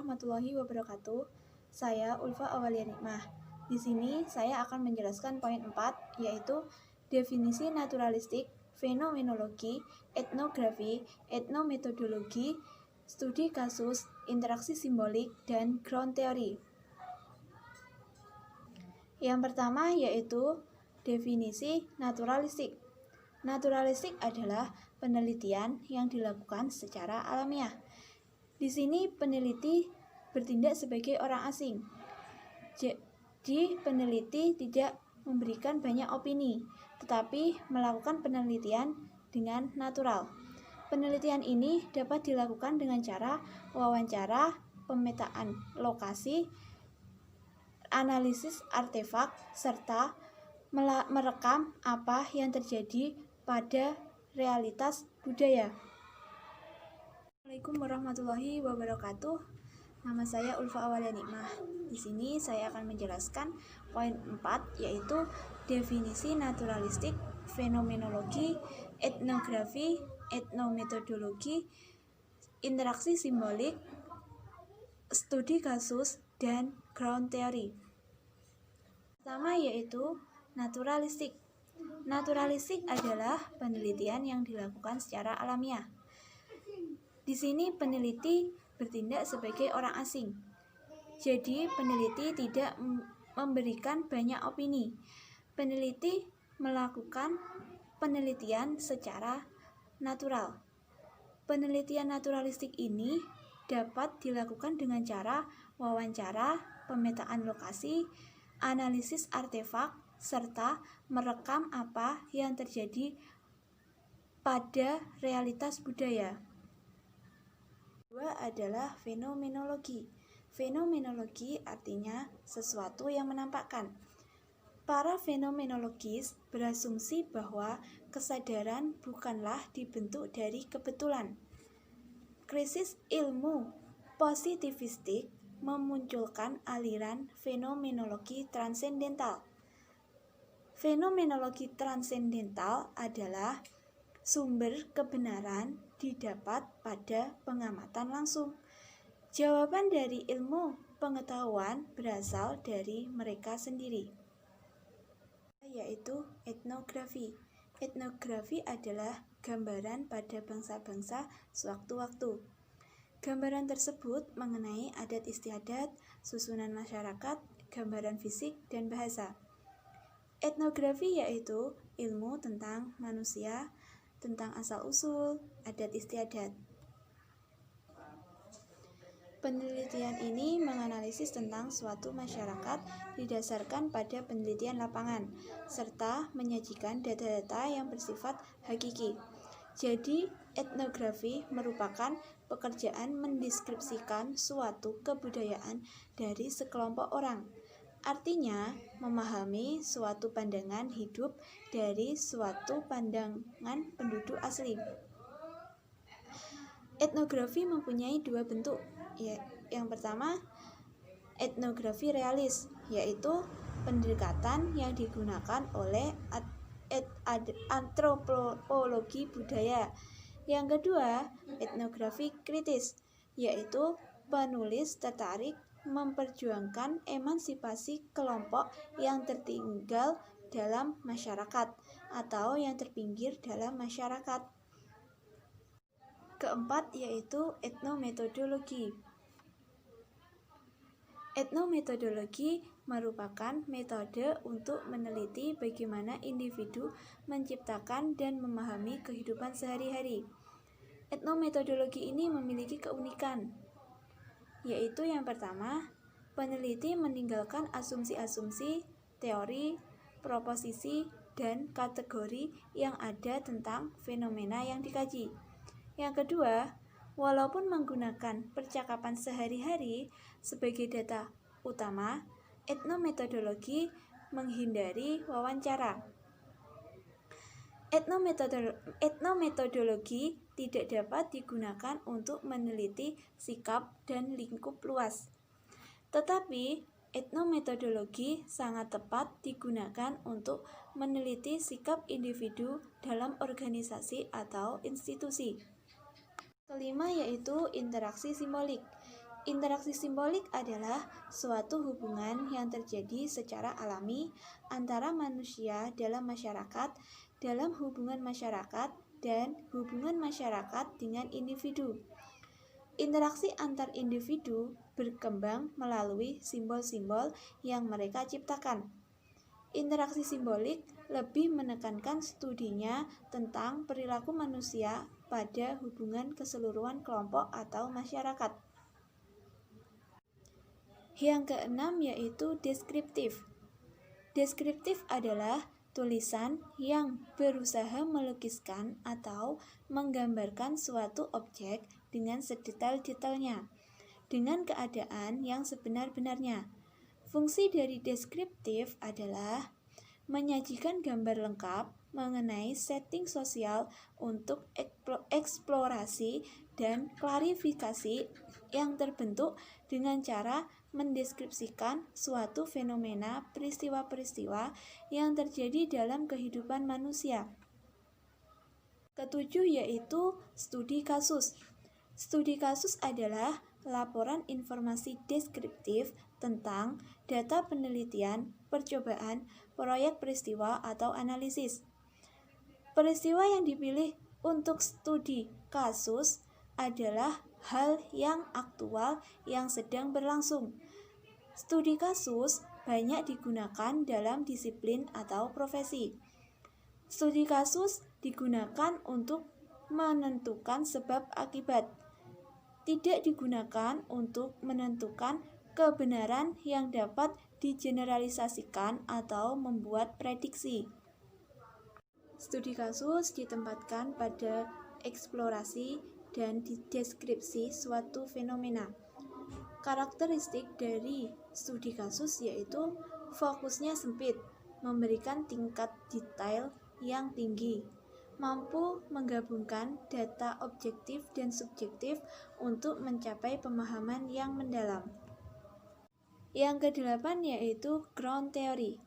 warahmatullahi wabarakatuh. Saya Ulfa Awalia Nikmah. Di sini saya akan menjelaskan poin 4, yaitu definisi naturalistik, fenomenologi, etnografi, etnometodologi, studi kasus, interaksi simbolik, dan ground theory. Yang pertama yaitu definisi naturalistik. Naturalistik adalah penelitian yang dilakukan secara alamiah. Di sini peneliti bertindak sebagai orang asing. Jadi peneliti tidak memberikan banyak opini, tetapi melakukan penelitian dengan natural. Penelitian ini dapat dilakukan dengan cara wawancara, pemetaan lokasi, analisis artefak, serta merekam apa yang terjadi pada realitas budaya. Assalamualaikum warahmatullahi wabarakatuh. Nama saya Ulfa Awalia Nikmah. Di sini saya akan menjelaskan poin 4, yaitu definisi naturalistik, fenomenologi, etnografi, etnometodologi, interaksi simbolik, studi kasus, dan ground theory. Pertama yaitu naturalistik. Naturalistik adalah penelitian yang dilakukan secara alamiah. Di sini peneliti bertindak sebagai orang asing. Jadi peneliti tidak memberikan banyak opini. Peneliti melakukan penelitian secara natural. Penelitian naturalistik ini dapat dilakukan dengan cara wawancara, pemetaan lokasi, analisis artefak, serta merekam apa yang terjadi pada realitas budaya. Kedua adalah fenomenologi. Fenomenologi artinya sesuatu yang menampakkan. Para fenomenologis berasumsi bahwa kesadaran bukanlah dibentuk dari kebetulan. Krisis ilmu positivistik memunculkan aliran fenomenologi transendental. Fenomenologi transendental adalah sumber kebenaran didapat pada pengamatan langsung. Jawaban dari ilmu pengetahuan berasal dari mereka sendiri, yaitu etnografi. Etnografi adalah gambaran pada bangsa-bangsa sewaktu-waktu. Gambaran tersebut mengenai adat istiadat, susunan masyarakat, gambaran fisik, dan bahasa. Etnografi yaitu ilmu tentang manusia, tentang asal-usul, adat istiadat. Penelitian ini menganalisis tentang suatu masyarakat didasarkan pada penelitian lapangan, serta menyajikan data-data yang bersifat hakiki. Jadi, etnografi merupakan pekerjaan mendeskripsikan suatu kebudayaan dari sekelompok orang. Artinya, memahami suatu pandangan hidup dari suatu pandangan penduduk asli. Etnografi mempunyai dua bentuk. Yang pertama, etnografi realis, yaitu pendekatan yang digunakan oleh antropologi budaya. Yang kedua, etnografi kritis, yaitu penulis tertarik memperjuangkan emansipasi kelompok yang tertinggal dalam masyarakat atau yang terpinggir dalam masyarakat. Keempat yaitu etnometodologi. Etnometodologi merupakan metode untuk meneliti bagaimana individu menciptakan dan memahami kehidupan sehari-hari. Etnometodologi ini memiliki keunikan, yaitu yang pertama, peneliti meninggalkan asumsi-asumsi, teori, proposisi, dan kategori yang ada tentang fenomena yang dikaji. Yang kedua, walaupun menggunakan percakapan sehari-hari sebagai data utama, etnometodologi menghindari wawancara. Etnometodologi tidak dapat digunakan untuk meneliti sikap dan lingkup luas. Tetapi, etnometodologi sangat tepat digunakan untuk meneliti sikap individu dalam organisasi atau institusi. Kelima yaitu interaksi simbolik. Interaksi simbolik adalah suatu hubungan yang terjadi secara alami antara manusia dalam masyarakat, dalam hubungan masyarakat, dan hubungan masyarakat dengan individu. Interaksi antar individu berkembang melalui simbol-simbol yang mereka ciptakan. Interaksi simbolik lebih menekankan studinya tentang perilaku manusia pada hubungan keseluruhan kelompok atau masyarakat. Yang keenam yaitu deskriptif. Deskriptif adalah tulisan yang berusaha melukiskan atau menggambarkan suatu objek dengan sedetail-detailnya, dengan keadaan yang sebenar-benarnya. Fungsi dari deskriptif adalah menyajikan gambar lengkap mengenai setting sosial untuk eksplorasi dan klarifikasi yang terbentuk dengan cara mendeskripsikan suatu fenomena peristiwa-peristiwa yang terjadi dalam kehidupan manusia. Ketujuh yaitu studi kasus. Studi kasus adalah laporan informasi deskriptif tentang data penelitian, percobaan, proyek peristiwa atau analisis. Peristiwa yang dipilih untuk studi kasus adalah hal yang aktual yang sedang berlangsung. Studi kasus banyak digunakan dalam disiplin atau profesi. Studi kasus digunakan untuk menentukan sebab akibat, tidak digunakan untuk menentukan kebenaran yang dapat digeneralisasikan atau membuat prediksi. Studi kasus ditempatkan pada eksplorasi dan deskripsi suatu fenomena. Karakteristik dari studi kasus yaitu fokusnya sempit, memberikan tingkat detail yang tinggi, mampu menggabungkan data objektif dan subjektif untuk mencapai pemahaman yang mendalam. Yang kedelapan yaitu ground theory.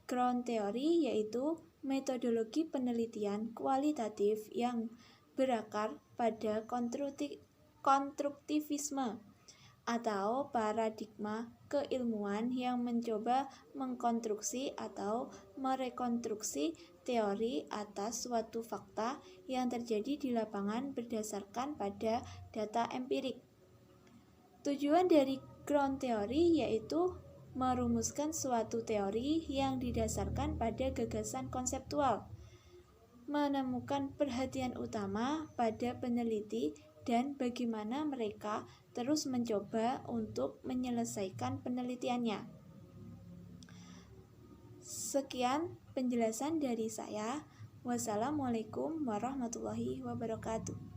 Ground theory yaitu metodologi penelitian kualitatif yang berakar pada konstruktivisme atau paradigma keilmuan yang mencoba mengkonstruksi atau merekonstruksi teori atas suatu fakta yang terjadi di lapangan berdasarkan pada data empirik. Tujuan dari ground theory yaitu merumuskan suatu teori yang didasarkan pada gagasan konseptual, menemukan perhatian utama pada peneliti dan bagaimana mereka terus mencoba untuk menyelesaikan penelitiannya. Sekian penjelasan dari saya. Wassalamualaikum warahmatullahi wabarakatuh.